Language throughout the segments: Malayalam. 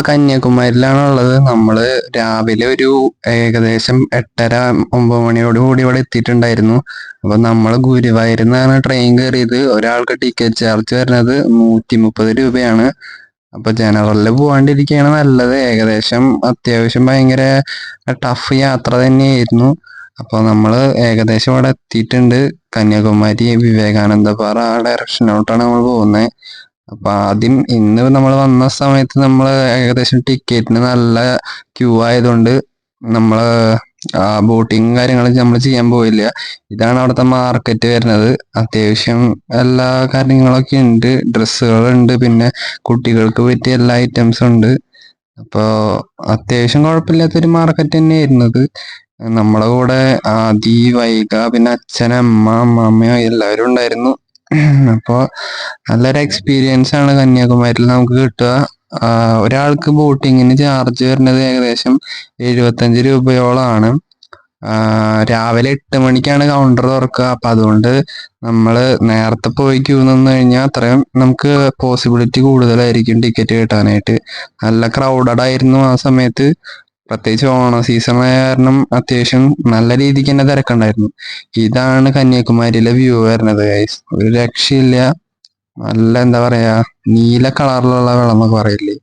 കന്യാകുമാരിയിലാണുള്ളത്. നമ്മള് രാവിലെ ഒരു ഏകദേശം 8:30 9 മണിയോട് കൂടി ഇവിടെ എത്തിയിട്ടുണ്ടായിരുന്നു. അപ്പൊ നമ്മള് ഗുരുവായൂരിൽ നിന്നാണ് ട്രെയിൻ കയറിയത്. ഒരാൾക്ക് ടിക്കറ്റ് ചാർജ് വരുന്നത് 130 രൂപയാണ്. അപ്പൊ ജനറലിൽ പോവാണ്ടിരിക്കുകയാണ് നല്ലത്. ഏകദേശം അത്യാവശ്യം ഭയങ്കര ടഫ് യാത്ര തന്നെയായിരുന്നു. അപ്പൊ നമ്മള് ഏകദേശം ഇവിടെ എത്തിയിട്ടുണ്ട്. കന്യാകുമാരി വിവേകാനന്ദ പാറ ആ ഡയറക്ഷനിലോട്ടാണ് നമ്മൾ പോകുന്നത്. അപ്പൊ ആദ്യം ഇന്ന് നമ്മൾ വന്ന സമയത്ത് നമ്മൾ ഏകദേശം ടിക്കറ്റിന് നല്ല ക്യൂ ആയതുകൊണ്ട് നമ്മള് ബോട്ടിങ് കാര്യങ്ങളും നമ്മൾ ചെയ്യാൻ പോയില്ല. ഇതാണ് അവിടുത്തെ മാർക്കറ്റ് വരുന്നത്. അത്യാവശ്യം എല്ലാ കാര്യങ്ങളൊക്കെ ഉണ്ട്. ഡ്രസ്സുകളുണ്ട്, പിന്നെ കുട്ടികൾക്ക് പറ്റിയ എല്ലാ ഐറ്റംസും ഉണ്ട്. അപ്പൊ അത്യാവശ്യം കുഴപ്പമില്ലാത്തൊരു മാർക്കറ്റ് തന്നെയായിരുന്നത്. നമ്മളെ കൂടെ ആദി, വൈഗ, പിന്നെ അച്ഛനമ്മ, അമ്മമ്മ എല്ലാവരും ഉണ്ടായിരുന്നു. അപ്പൊ നല്ലൊരു എക്സ്പീരിയൻസ് ആണ് കന്യാകുമാരിയിൽ നമുക്ക് കിട്ടുക. ഒരാൾക്ക് ബോട്ടിങ്ങിന് ചാർജ് വരുന്നത് ഏകദേശം 75 രൂപയോളമാണ്. രാവിലെ 8 മണിക്കാണ് കൗണ്ടർ തുറക്കുക. അപ്പൊ അതുകൊണ്ട് നമ്മള് നേരത്തെ പോയി ക്യൂ നിന്ന് കഴിഞ്ഞാൽ അത്രയും നമുക്ക് പോസിബിലിറ്റി കൂടുതലായിരിക്കും ടിക്കറ്റ് കിട്ടാനായിട്ട്. നല്ല ക്രൗഡഡ് ആയിരുന്നു ആ സമയത്ത്. പ്രത്യേകിച്ച് ഓണ സീസൺ ആയ കാരണം അത്യാവശ്യം നല്ല രീതിക്ക് തന്നെ തിരക്കുണ്ടായിരുന്നു. ഇതാണ് കന്യാകുമാരിയിലെ വ്യൂ വരുന്നത് ഗൈസ്. ഒരു രക്ഷയില്ല. നല്ല എന്താ പറയാ, നീല കളറിലുള്ള വെള്ളം എന്നൊക്കെ പറയില്ലേ.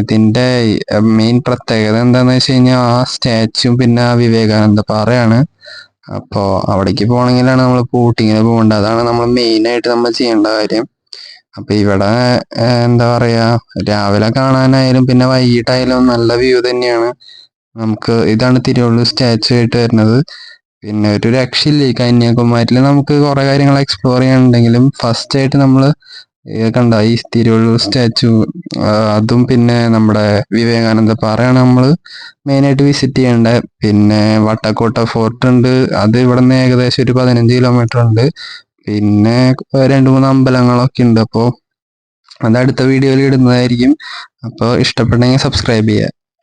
ഇതിന്റെ മെയിൻ പ്രത്യേകത എന്താന്ന് വെച്ച് കഴിഞ്ഞാൽ ആ സ്റ്റാച്യു പിന്നെ ആ വിവേകാനന്ദ പാറയാണ്. അപ്പോ അവിടേക്ക് പോകണമെങ്കിലാണ് നമ്മൾ ബോട്ടിങ്ങിന് പോകേണ്ടത്. അതാണ് നമ്മൾ മെയിൻ ആയിട്ട് നമ്മൾ ചെയ്യേണ്ട കാര്യം. അപ്പൊ ഇവിടെ എന്താ പറയാ, രാവിലെ കാണാനായാലും പിന്നെ വൈകിട്ടായാലും നല്ല വ്യൂ തന്നെയാണ്. ഇതാണ് തിരുവള്ളൂർ സ്റ്റാച്യു ആയിട്ട് വരുന്നത്. പിന്നെ ഒരു രക്ഷയില്ല. ഈ കന്യാകുമാരിയിൽ നമുക്ക് കുറെ കാര്യങ്ങൾ എക്സ്പ്ലോർ ചെയ്യാനുണ്ടെങ്കിലും ഫസ്റ്റ് ആയിട്ട് നമ്മൾ കണ്ട ഈ തിരുവള്ളൂർ സ്റ്റാച്യു, അതും പിന്നെ നമ്മുടെ വിവേകാനന്ദ പാറയാണ് നമ്മൾ മെയിനായിട്ട് വിസിറ്റ് ചെയ്യേണ്ടത്. പിന്നെ വട്ടക്കോട്ട ഫോർട്ട് ഉണ്ട്. അത് ഇവിടെ നിന്ന് ഏകദേശം ഒരു 15 കിലോമീറ്റർ ഉണ്ട്. പിന്നെ 2 3 അമ്പലങ്ങളൊക്കെ ഉണ്ട്. അപ്പോൾ അത് അടുത്ത വീഡിയോയിൽ ഇടുന്നതായിരിക്കും. അപ്പോൾ ഇഷ്ടപ്പെട്ടെങ്കിൽ സബ്സ്ക്രൈബ് ചെയ്യുക.